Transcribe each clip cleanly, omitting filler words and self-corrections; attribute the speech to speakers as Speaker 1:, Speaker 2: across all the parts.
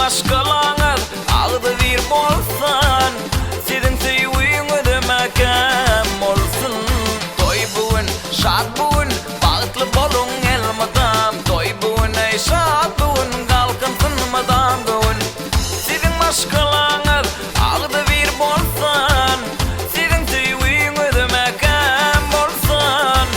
Speaker 1: başkalaňyz agdy bir bolsan, sizin süýüňiz mekem bolsun. Toy bugün, şad bugün, bagtly boluň elmadam. Toy bugün, ey şad bugün, galkynsyn madam bugün. Sizin başkalaňyz agdy bir bolsan, sizin süýüňiz mekem bolsun.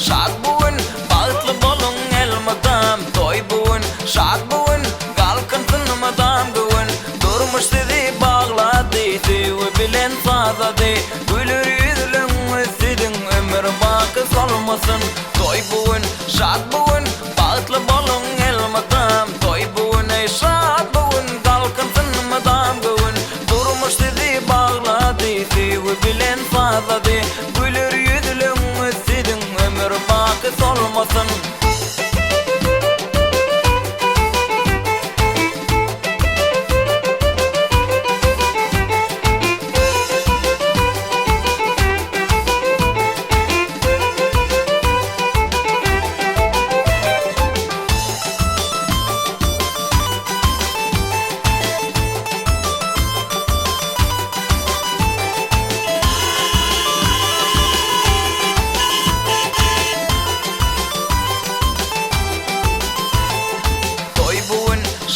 Speaker 1: Şad bugün, bagtly boluň elmadam. Toy bugün, şad bugün, galkynsyn madam bugün. Durmuş sizi baglady, süýgi bilen sazady. Güler ýüzlüňiz sizin ömür baky solmasyn. Toy bugün, şad bugün, bagtly boluň elmadam. Toy bugün, ey şad bugün, galkynsyn madam bugün. Durmuş sizi baglady, süýgi bilen sazady. Güler ýüzlüňiz sizin ömür baky solmasyn.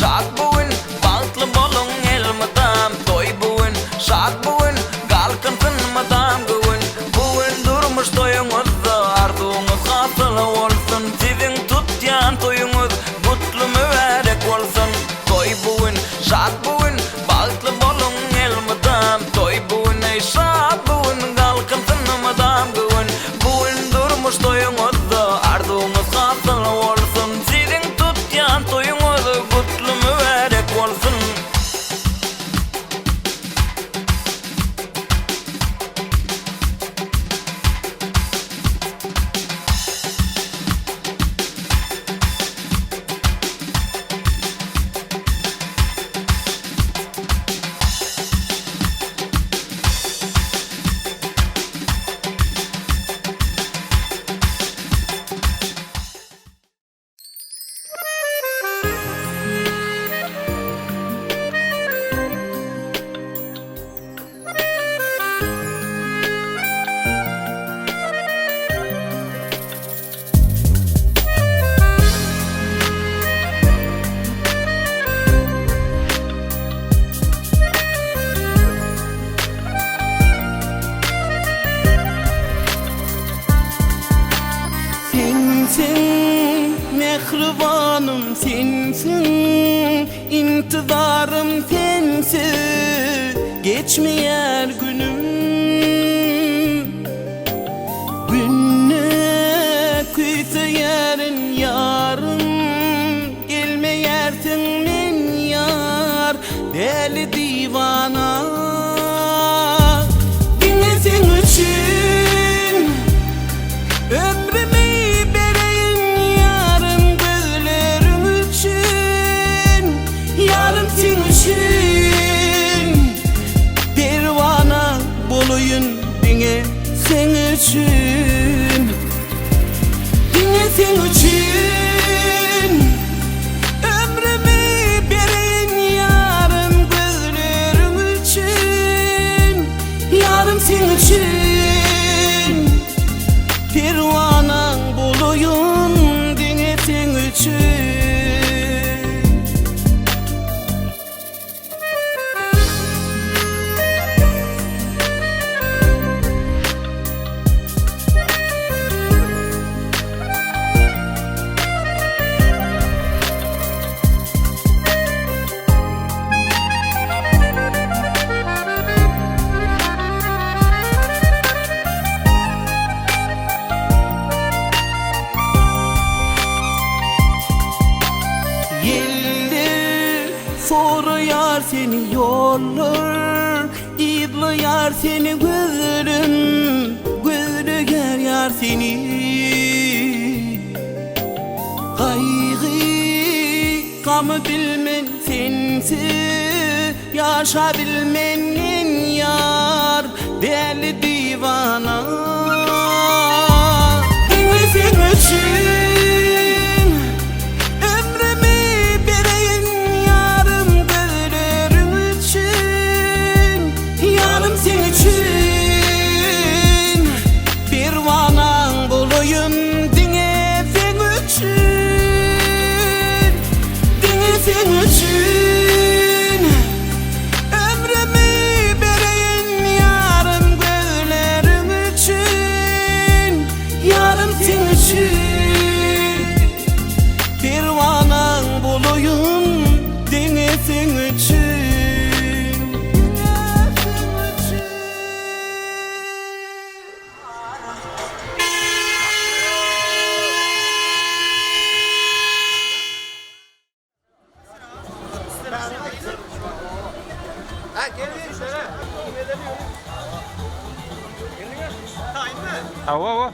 Speaker 1: Şad bugün, bagtly boluň elmadam. Toy bugün, şad bugün, galkynsyn madam bugün. Bugün durmuş toýuňyzda arzuňyz hasyl bolsun. Sizin tutýan toýuňyz gutly mübarek bolsun. Toy bugün, şad bugün, bagtly boluň elmadam. Toy bugün, ey şad bugün, galkynsyn madam bugün. Bugün durmuş toýuňyzda arzuňyz hasyl bolsun. Sizin tutýan toýuňyz gutly mübarek bolsun.
Speaker 2: Sensin mehribanım, sensin intizarım, sensiz geçmeyer günüm. Günne kuysa yarın yarım, gelmeyersin men yar, deli divana. Dinle sen için ömrümü sen için, yine sen için ömrümü berin yarım, gözlerim için, yarım sen için pervanan bulayım, yine sen için. Gelir soruyor seni yollar, İdliyar seni gözlerim, gözlü gör yar seni. Kaygı kamı bilmen sensiz, yaşa bilmenin yar deli divana. Denizin için ömrümü vereyim yarım, gözlerin için yarım sen için bir vanan bulayım. Denizin için, denizin için ömrümü vereyim yarım, gözlerin için yarım sen için bir vanan bulayım. Denizin için,
Speaker 3: Avo.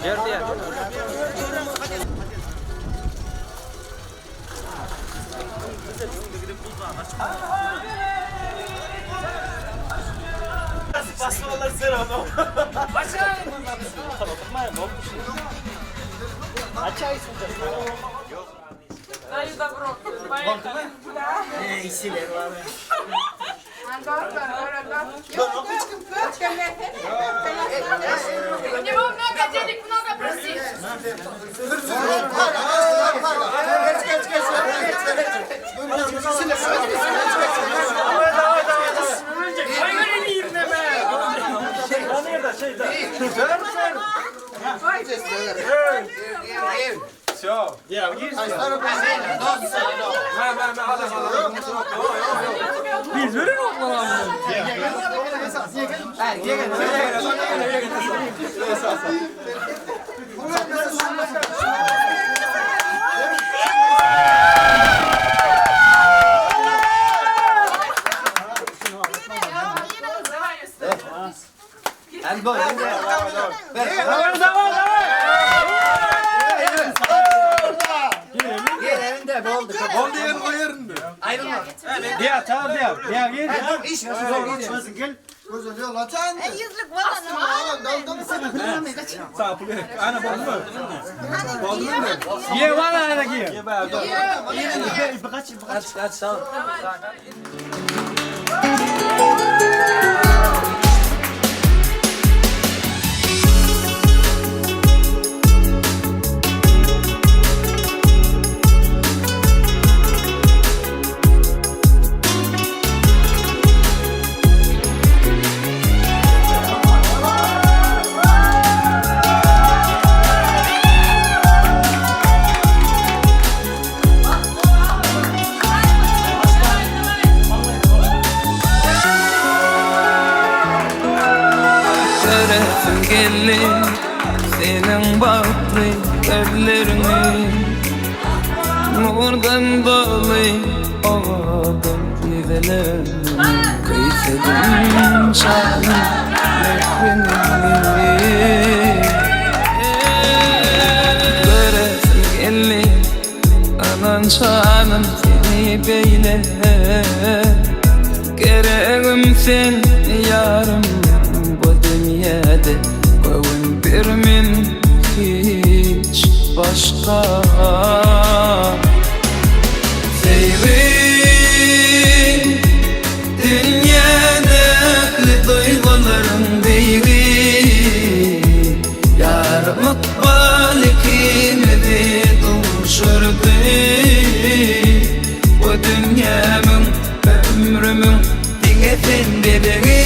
Speaker 3: Geldi ya.
Speaker 4: Basmalar sen onu.
Speaker 3: Başa.
Speaker 5: Daj dobro, bajka.
Speaker 4: İyisiler var.
Speaker 5: Не мог много денег, много просить.
Speaker 3: Diğer tamam diğer gel.
Speaker 6: Yüzlük vatanım.
Speaker 3: Ana bomba. Ye valla ana ye.
Speaker 1: Göresim gelin senin baklı ellerini, nurdan dolu ovadan nidelerini, kıysedim şanın nefrenini. Göresim gelin anan şanım seni beyle, gereğim sen yarım dünyada koyun bir min hiç başka. Sevin dünyadaki duyguların değil, yarımlık balık imedi duruşurdu. Bu dünyamın ömrümün dinletin bebeği.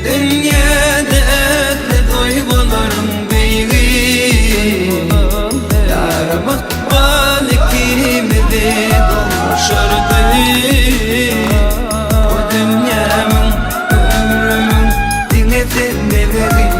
Speaker 1: Dünyada duygularım değil, yarımlık balık imedi dolmuşurdu. Bu dünyamın ömrümün dinletin bebeğim.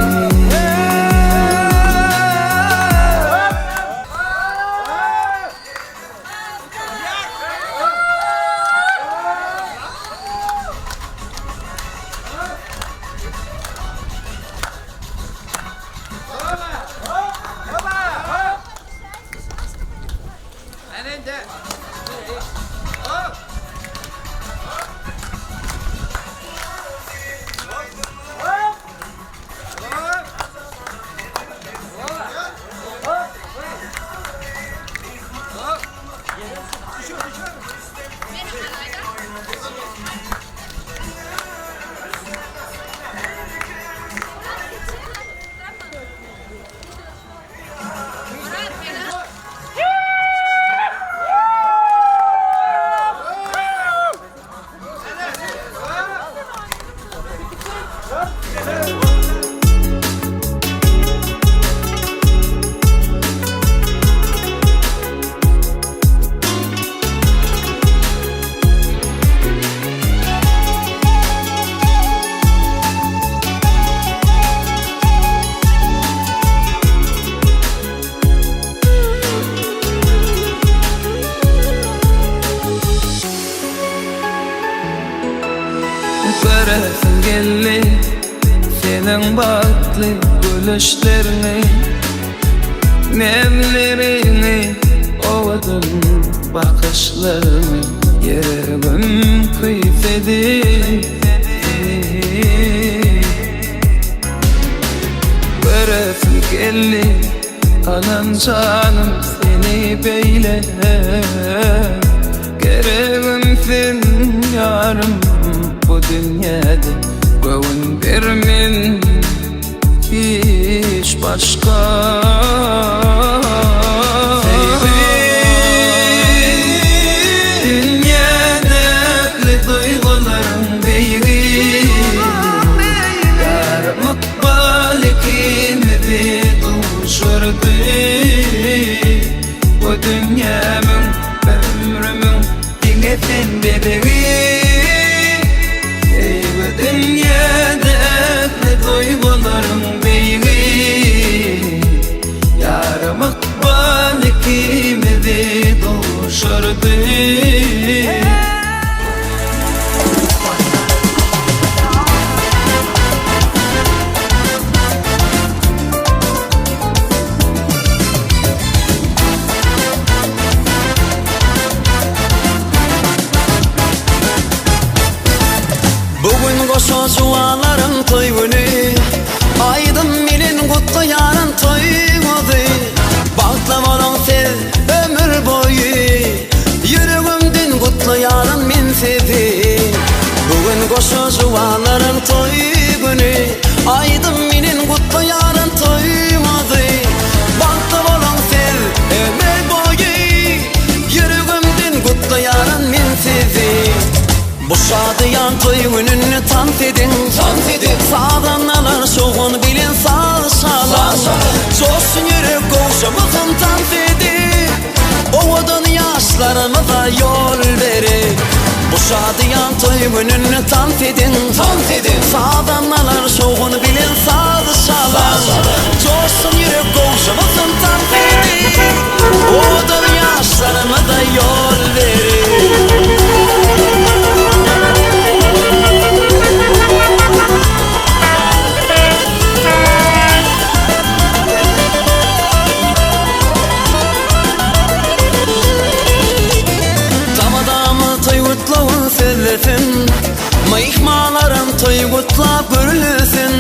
Speaker 1: Göresim geldi senin baklı gülüşlerini, nemlerini, ovadın bakışlarını, yerim kıyfedi. Göresim geldi anan canım seni beyle, gereğim sen yarım bu dünyada koyun bir min hiç
Speaker 2: başka. Dünyadaki duygularım beygi, yar makbali kimdi duşurdu. Bu dünyamın ve ömrümün dinletin bebeği. Bu dünyadaki duygularım beygi, yar makbali kimdi duşurdu.
Speaker 7: Bugün koşa juvaların toy günü, aydın minin kutlayanın toymadı. Baklavalan sev ömür boyu, yüreğimden kutlayanın min sevi. Bugün koşa juvaların toy günü, aydın minin kutlayanın toymadı. Baklavalan sev ömür boyu, yüreğimden kutlayanın min sevi. Bu şadiyan toy gününü tant edin, sağdanlar şoğun bilin sağ. Coşsun yürek koşamızın tant edin, oğudun yaşlarımıza yol verin. Bu şadiyan toy gününü tant edin, sağdanlar şoğun bilin sağ. Coşsun yürek koşamızın tant edin, oğudun yaşlarımıza yol verin. Mıyhmalarım toy kutlap görülsün.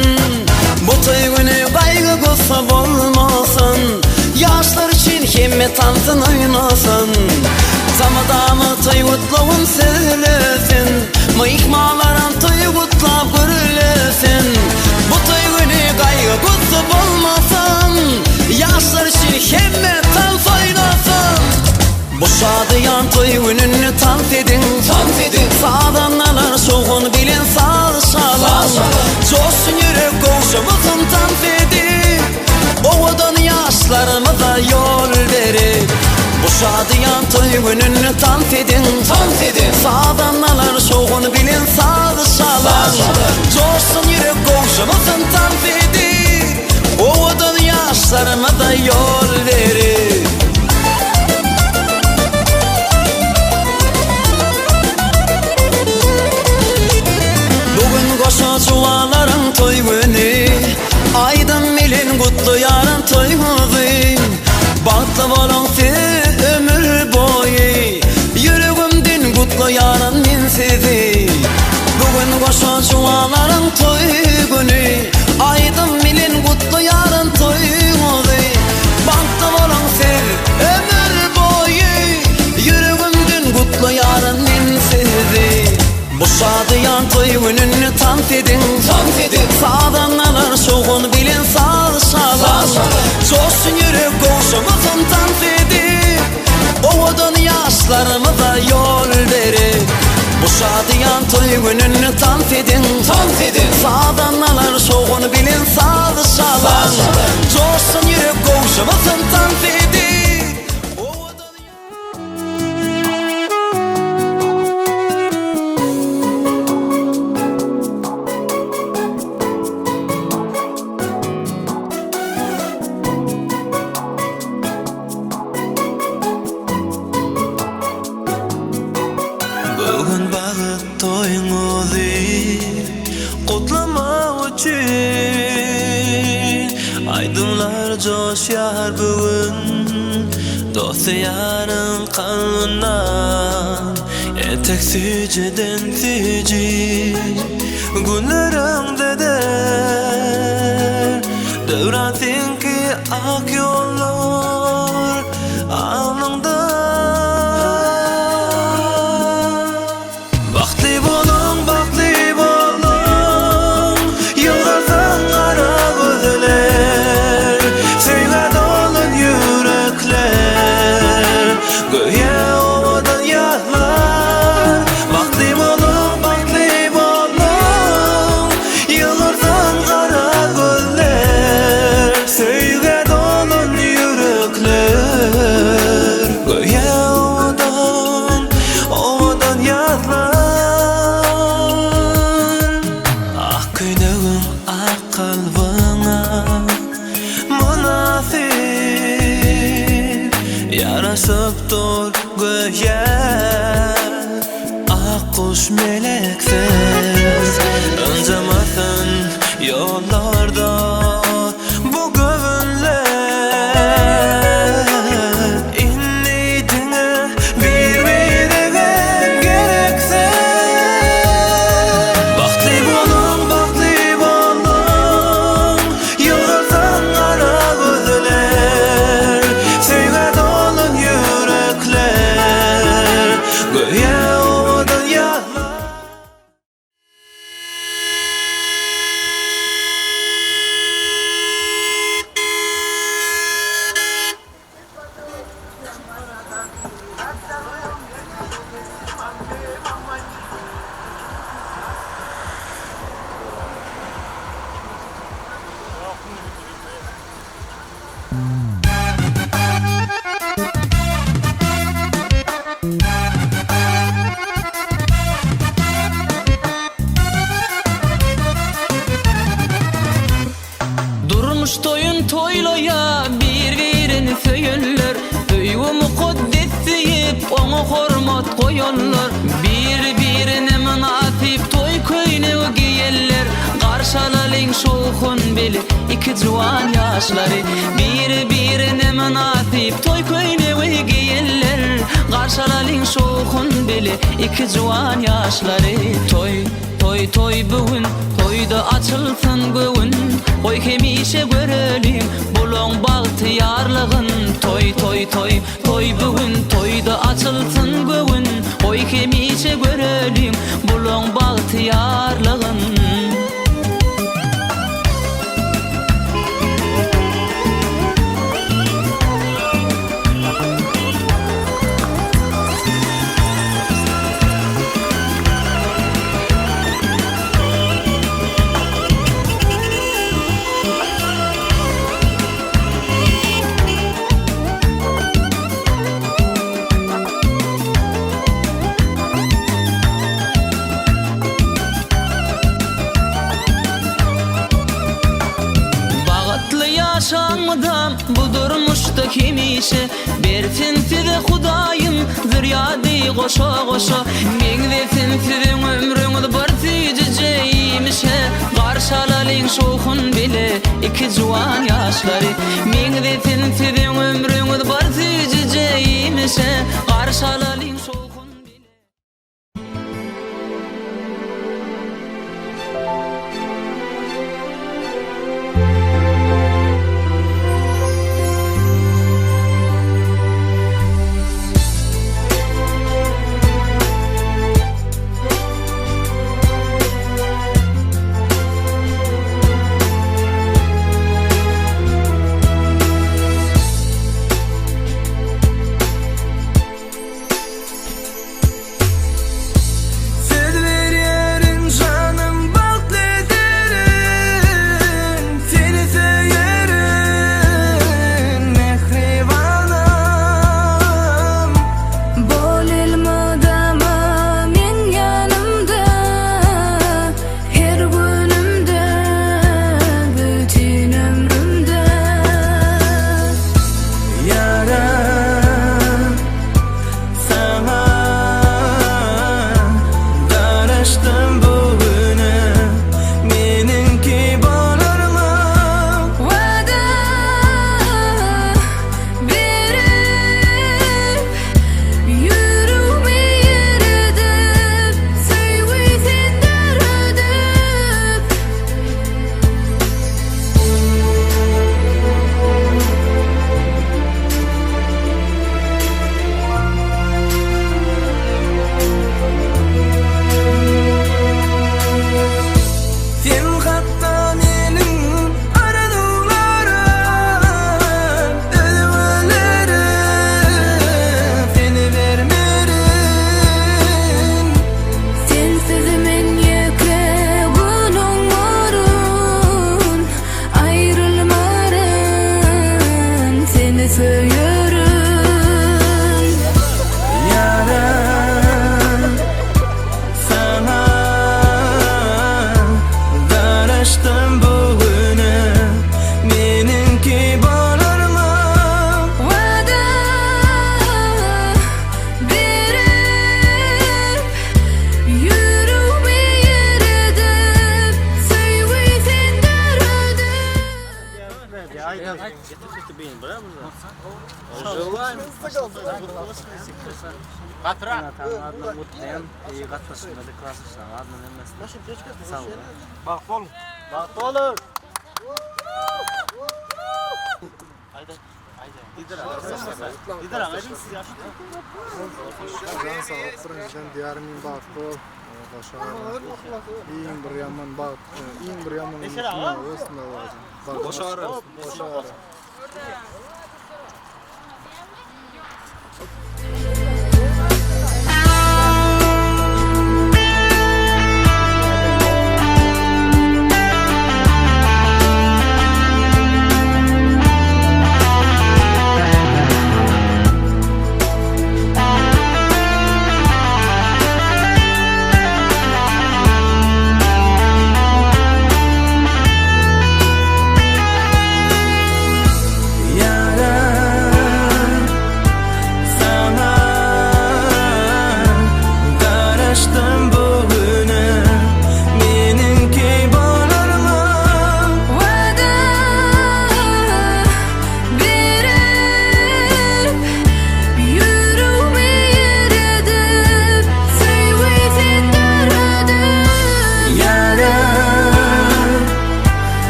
Speaker 7: Bu toy günü kaygı kutsap olmasın. Yaşlar için himmet altın oynasın. Zamadamı toy kutlağın söylesin. Mıyhmalarım toy kutlap görülsün. Bu toy günü kaygı kutsap olmasın. Yaşlar için himmet altın oynasın. Bu şadiyan toy gününü tant edin, sağdanlar şoğun bilin sağ. Coşsun yürek koşamızın tant edin, oğudun yaşlarımıza yol verin. Bu şadiyan toy gününü tant edin, sağdanlar şoğun bilin sağ. Coşsun yürek koşamızın tant edin, oğudun yaşlarımıza yol verin. Koşa juvaların toy günü, aydın milin kutlu yarın toymadı. Baklavalan sev ömür boyu, yüreğimden kutlu yarın min sevi. Bugün koşa juvaların toy günü, aydın milin kutlu yarın toymadı. Baklavalan sev ömür boyu, yüreğimden kutlu yarın min sevi. Bu şadiyan toy gününü tant edin, sağdanlar şoğun bilin sağ. Coşsun yürek koşamızın tant edin, oğudun yaşlarımıza yol verin. Bu şadiyan toy gününü tant edin, sağdanlar şoğun bilin sağ. Coşsun yürek koşamızın tant edin, oğudun.
Speaker 2: Bugün bağıt toyunuzu kutlamak için aydınlar coşar bugün. Dost yarın kalbından etek süceden sücü günlerinde der devratin ki ak yollar alnında. Baktli bolun yıllardan ara gözler
Speaker 7: yaşıpdır göğe Akkuş melekler Öncemasın yollarda Bu gövünler İnnidine birbirine gerekse Baktli bolun Yoldan ara gözler Sevge dolu yürekler Göğe odun yağlar
Speaker 2: Durmuş toyun toylaya bir-birini söyünler Öýü mukaddes deyip onu hormat koyanlar Bir-birine münasip toy köýne giýerler Garşalalyn şoğun beli iki juwan ýaşlary Bir-birine münasip toy köýne giýerler Garşalalyn şoğun beli iki juwan ýaşlary Toy bugün toyda açılsın göwün Koy hemişe görelim bulon bagtiyarlığın Toy bugün toyda açılsın göwün Koy hemişe görelim bulon bagtiyarlığın Yaşanmadan bu durmuşta kimişe Bersin size Hudaýym zürýady goşa Meňde sensiziň ömrüňiz bir süýjejeymişe Garşalalyn şoğun bile iki juwan ýaşlary Meňde sensiziň ömrüňiz bir süýjejeymişe Garşalalyn şoğun
Speaker 8: Can sağlık birinciden diyarimin baktı ol. İyin bir yaman bak. İyin bir yaman üstünde olacak. Boşarı.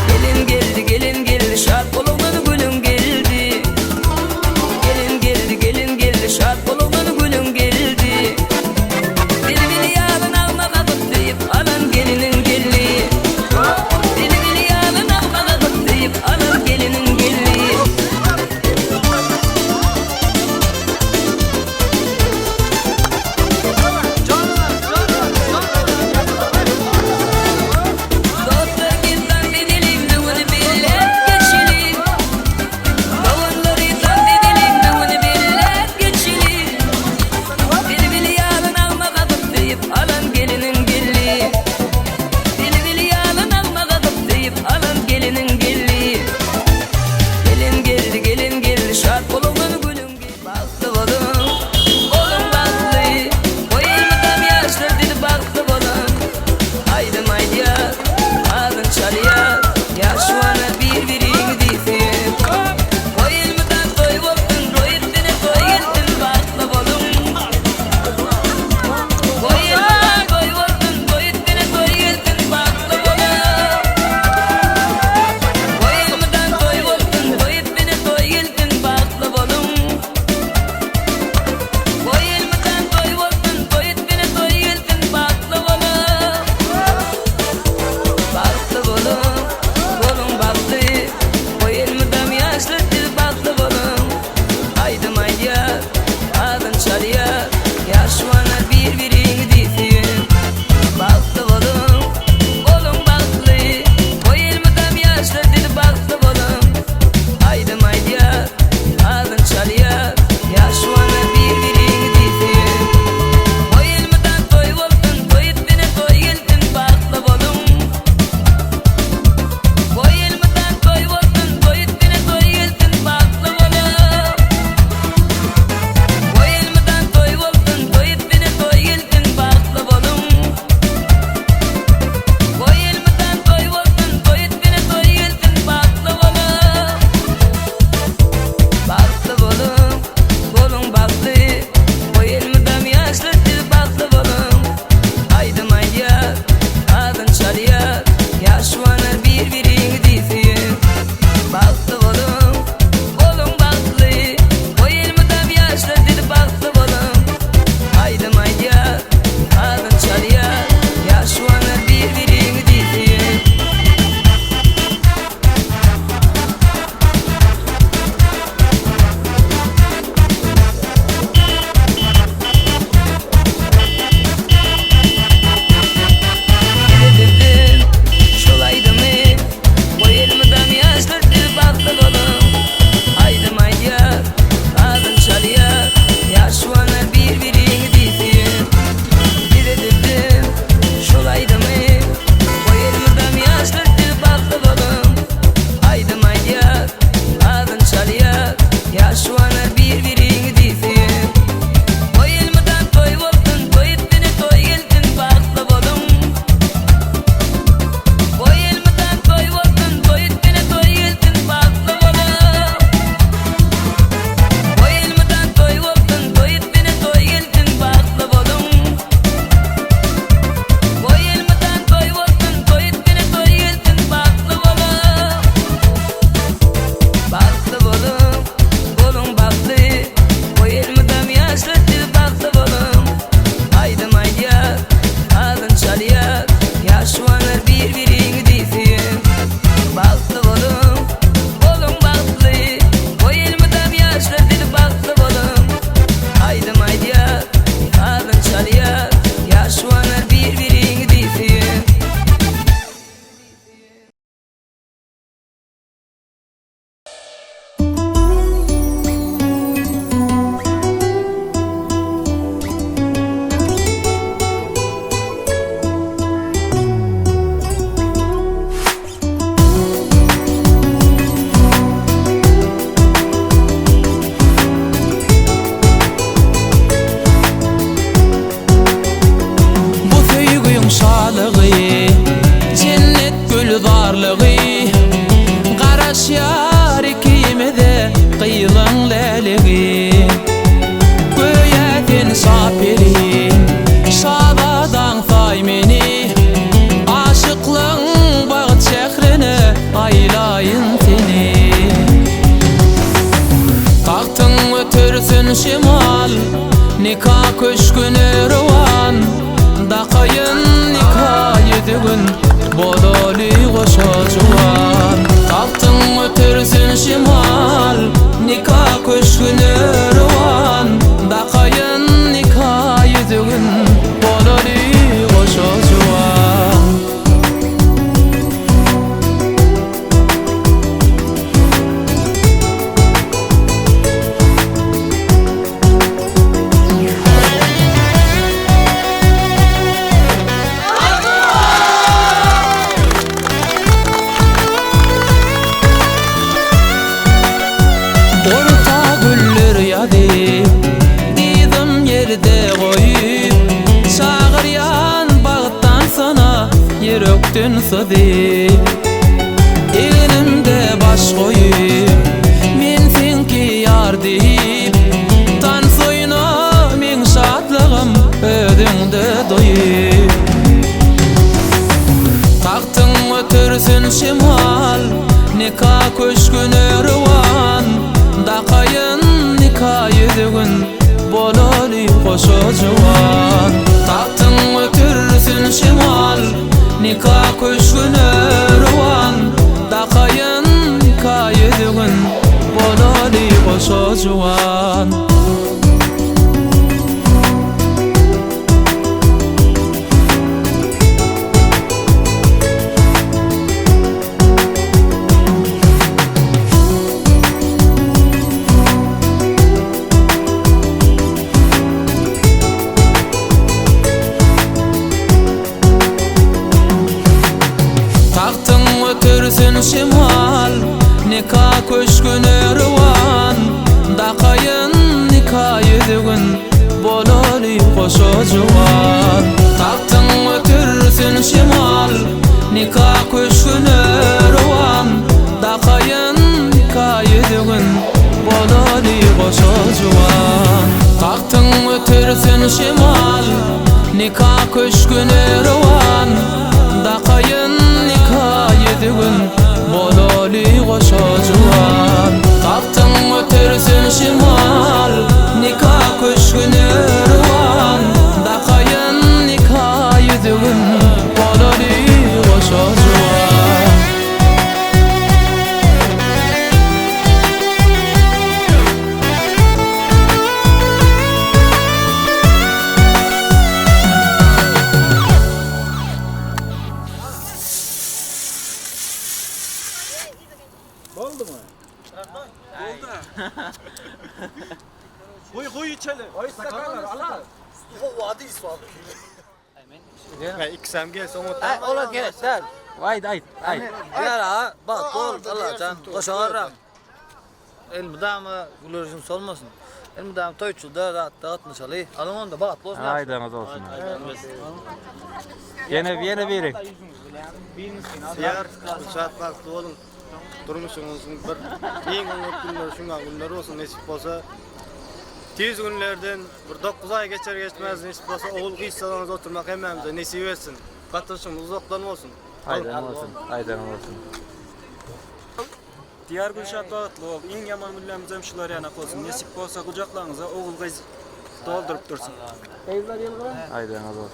Speaker 9: Gelin geldi, gelin geldi, şad bulungun gülüm geldi. Gelin geldi, gelin geldi, şad bulungun gülüm geldi. Dilini yarın alma kapıp deyip alan gelinin geldi. yaşvanlar bir-birini diýsin. Bagtly bolun, bolun bagtly. Oy elmydam ýaşlar dili bagtly bolun. Aýdym aýdýar, alyn çalýar, yaşwanlar bir-birini diýsin.
Speaker 7: Bu söýgüň şalygy, cennet güldarlygy, garaşýar ikimize gyýylyň läligi. Göýäden şaperi, şabadan say meni, aşyklyň bagyt şährine aýlaýyn seni. Taktyň ötürsün şimal, nikah köşküne rowan, daqayın nikah ýüdügün, bodaly goşa juwan. Taktyň ötürsün şimal, nikah köşküne rowan, daqayın nikah ýüdügün, bodaly goşa juwan. Orta güller ýady, diýdim ýerde goýup, çagyrýan bagtdan sana ýürekden sözi. Elimde baş goýup, men senki ýar diýip, tansoýna men şadlygym ödüňde doýup. Taktyň ötürsün şimal, nikah köşküne rowan, daqayın nikah ýüdügün, bodaly goşa juwan. Taktyň ötürsün şimal, nikah köşküne rowan, daqayın nikah ýüdügün, bodaly goşa juwan. Taktyň ötürsün şimal, nikah köşküne rowan, daqayın nikah ýüdügün, bodaly goşa juwan. Taktyň ötürsün şimal, nikah köşküne rowan, daqayın nikah ýüdügün, bodaly goşa juwan. Taktyň ötürsün şimal, nikah köşküne rowan, daqayın nikah ýüdügün, bodaly goşa juwan. Taktyň ötürsün şimal, nikah köşküne rowan, daqayın nikah ýüdügün, bodaly goşa juwan.
Speaker 3: Koy içeli. Ay sakallar Allah.
Speaker 8: İkisem gelse onu
Speaker 4: Ola gerek der. Vay day. Ay. Yara bak ol Allah can. Koşarram. Elmidamı gülürüzün solmasın. Elmidam toyçulda rahat dağıtmış alı. Alın onu da bak olsun.
Speaker 3: Aydanız olsun. Yine verin.
Speaker 8: Yar, saat vakti olun. Durmuşsunuzun bir en umut günler, şunga günler olsun nesip olsa. 200 günlerden bir 9 ay geçer geçmez nesip olsa oğul kıysalarınız oturmak hemmemize nesip etsin. Katılışımız uzaktan olsun.
Speaker 3: Aydan olsun. Aydan olsun.
Speaker 10: Diğer Gülşat Bağıtlı ol. En yaman müllemizem şular yanak olsun. Nesip olsa kucaklarınıza oğul kız doldurup dursun.
Speaker 3: Aydan olsun.